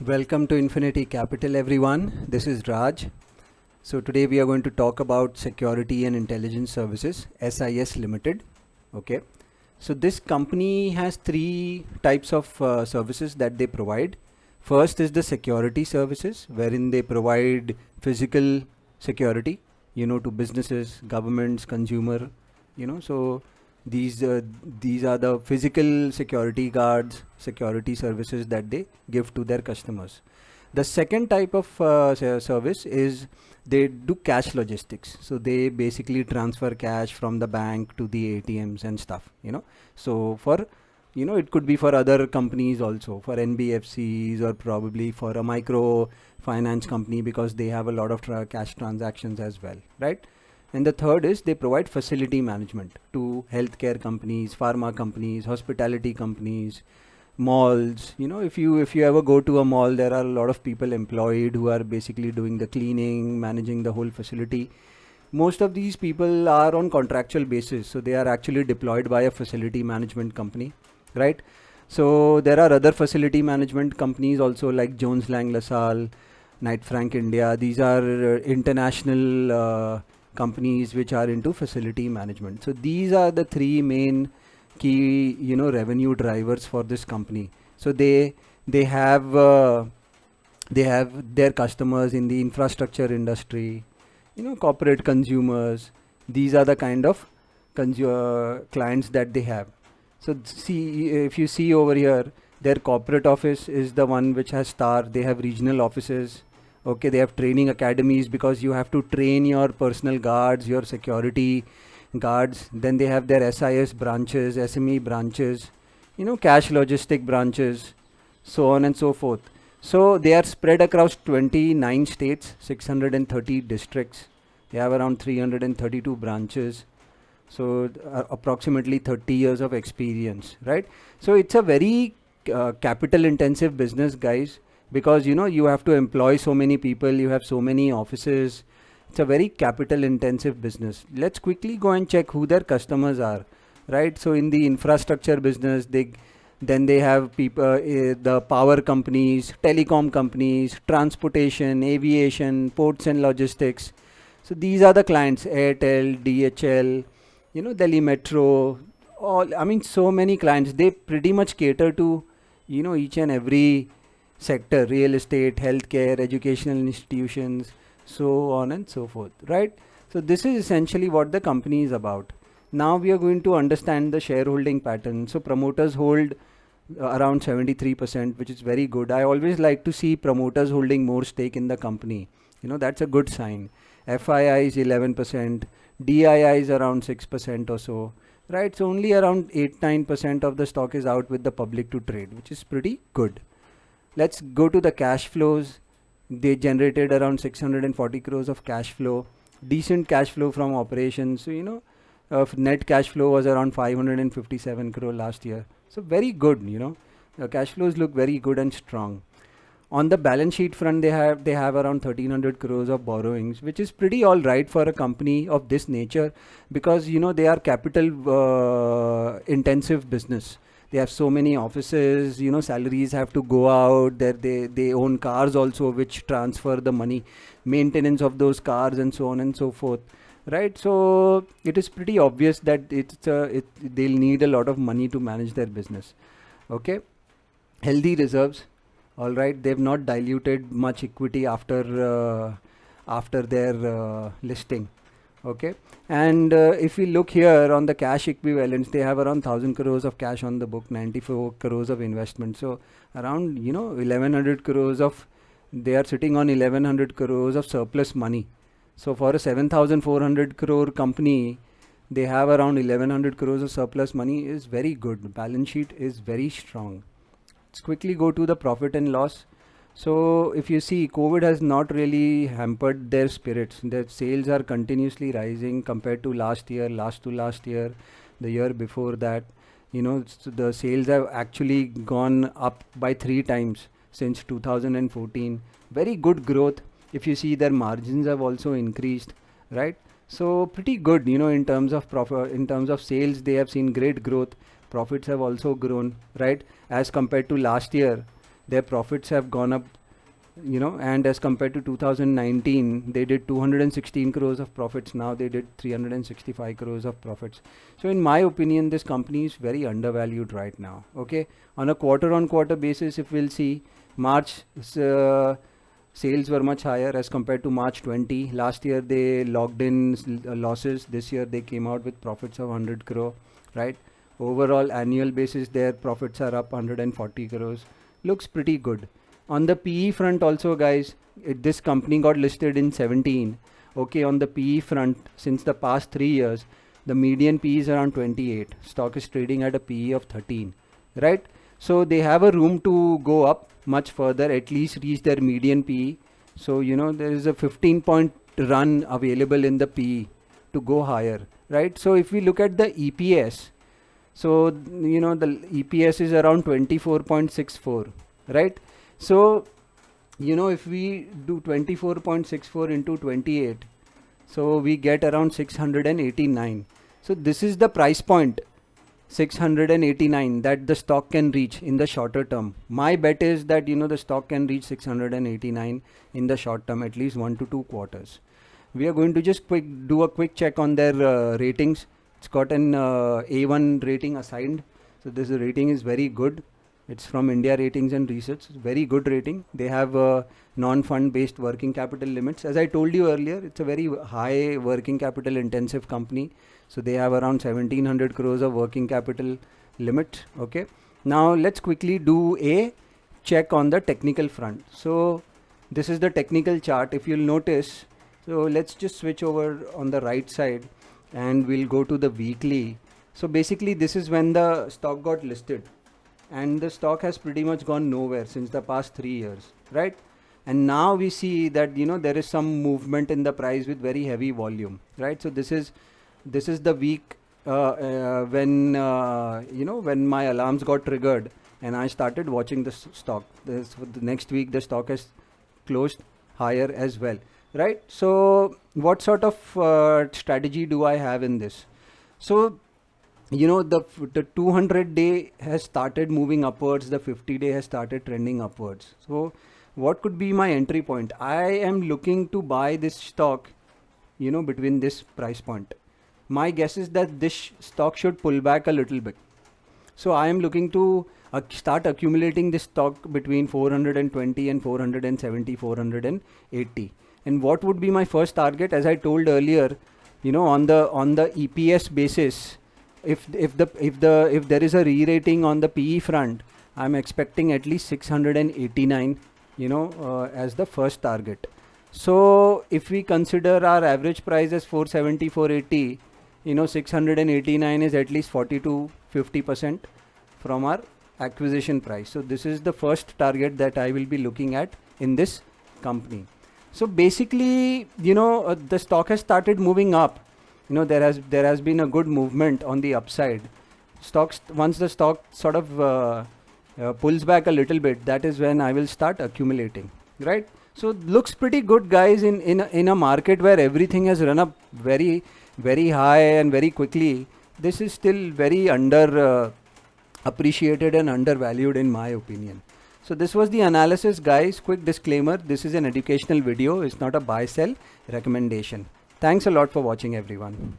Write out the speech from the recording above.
Welcome to Infinity Capital, everyone. This is Raj. So today we are going to talk about Security and Intelligence Services, SIS Limited. Okay. So this company has three types of services that they provide. First is the security services, wherein they provide physical security, to businesses, governments, consumer, so these uh, these are the physical security guards, security services that they give to their customers. The second type of service is they do cash logistics. So they basically transfer cash from the bank to the ATMs and stuff. So for it could be for other companies also, for NBFCs or probably for a micro finance company, because they have a lot of cash transactions as well, right? And the third is they provide facility management to healthcare companies, pharma companies, hospitality companies, malls. If you ever go to a mall, there are a lot of people employed who are basically doing the cleaning, managing the whole facility. Most of these people are on contractual basis, so they are actually deployed by a facility management company, right? So there are other facility management companies also, like Jones Lang LaSalle, Knight Frank India. These are international companies which are into facility management. So these are the three main key revenue drivers for this company. So they have they have their customers in the infrastructure industry, corporate consumers. These are the kind of clients that they have. So see, if you see over here, their corporate office is the one which has star. They have regional offices. Okay, they have training academies, because you have to train your personal guards, your security guards. Then they have their SIS branches, SME branches, cash logistic branches, so on and so forth. So they are spread across 29 states, 630 districts. They have around 332 branches. So approximately 30 years of experience, right? So it's a very capital intensive business, guys, because you have to employ so many people, you have so many offices. It's a very capital intensive business. Let's quickly go and check who their customers are, right? So in the infrastructure business, they have people, the power companies, telecom companies, transportation, aviation, ports and logistics. So these are the clients: Airtel, DHL, Delhi Metro. All, I mean, so many clients. They pretty much cater to each and every sector: real estate, healthcare, educational institutions, so on and so forth, right? So this is essentially what the company is about. Now we are going to understand the shareholding pattern. So promoters hold around 73%, which is very good. I always like to see promoters holding more stake in the company. That's a good sign. FII is 11%, DII is around 6% or so, right? So only around 8-9% of the stock is out with the public to trade, which is pretty good. Let's go to the cash flows. They generated around 640 crores of cash flow, decent cash flow from operations. So net cash flow was around 557 crore last year. So very good. The cash flows look very good and strong. On the balance sheet front, they have around 1300 crores of borrowings, which is pretty all right for a company of this nature, because they are capital intensive business. They have so many offices, salaries have to go out there. They own cars also, which transfer the money, maintenance of those cars, and so on and so forth, right? So it is pretty obvious that they'll need a lot of money to manage their business. Okay, healthy reserves. All right, they've not diluted much equity after their listing. Okay, and if we look here on the cash equivalents, they have around 1000 crores of cash on the book, 94 crores of investment. So around 1100 crores of, they are sitting on 1100 crores of surplus money. So for a 7400 crore company, they have around 1100 crores of surplus money is very good. The balance sheet is very strong. Let's quickly go to the profit and loss. So if you see, COVID has not really hampered their spirits. Their sales are continuously rising compared to last year, last to last year, the year before that. The sales have actually gone up by 3 times since 2014. Very good growth. If you see, their margins have also increased, right? So pretty good, in terms of profit, in terms of sales, they have seen great growth. Profits have also grown, right? As compared to last year, their profits have gone up, and as compared to 2019, they did 216 crores of profits. Now they did 365 crores of profits. So in my opinion, this company is very undervalued right now. Okay, on a quarter-on-quarter basis, if we'll see, March sales were much higher as compared to March 20. Last year they logged in losses. This year they came out with profits of 100 crore, right? Overall annual basis, their profits are up 140 crores. Looks pretty good. On the PE front also, guys, this company got listed in 17. Okay, on the PE front, since the past 3 years, the median PE is around 28. Stock is trading at a PE of 13, right? So they have a room to go up much further, at least reach their median PE. So, there is a 15-point run available in the PE to go higher, right? So if we look at the EPS, so, the EPS is around 24.64, right? So, if we do 24.64 into 28, so we get around 689. So this is the price point, 689, that the stock can reach in the shorter term. My bet is that, the stock can reach 689 in the short term, at least 1 to 2 quarters. We are going to just do a quick check on their ratings. It's got an A1 rating assigned. So this rating is very good. It's from India Ratings and Research. It's very good rating. They have non-fund based working capital limits. As I told you earlier, it's a very high working capital intensive company. So they have around 1700 crores of working capital limit. Okay. Now let's quickly do a check on the technical front. So this is the technical chart. If you'll notice, so let's just switch over on the right side and we'll go to the weekly. So basically this is when the stock got listed, and the stock has pretty much gone nowhere since the past 3 years, right? And now we see that there is some movement in the price with very heavy volume, right? So this is the week when when my alarms got triggered and I started watching the stock. The next week the stock has closed higher as well, right? So what sort of strategy do I have in this? So the 200 day has started moving upwards, the 50 day has started trending upwards. So what could be my entry point? I am looking to buy this stock between this price point. My guess is that this stock should pull back a little bit. So I am looking to start accumulating this stock between 420 and 470, 480. And what would be my first target? As I told earlier, on the EPS basis, if there is a re-rating on the PE front, I'm expecting at least 689, as the first target. So if we consider our average price as 470, 480, 689 is at least 40 to 50% from our acquisition price. So this is the first target that I will be looking at in this company. So basically, the stock has started moving up. There has been a good movement on the upside. Once the stock sort of pulls back a little bit, that is when I will start accumulating, right? So looks pretty good, guys, in a market where everything has run up very, very high and very quickly. This is still very appreciated and undervalued in my opinion. So this was the analysis, guys. Quick disclaimer, this is an educational video. It's not a buy sell recommendation. Thanks a lot for watching, everyone.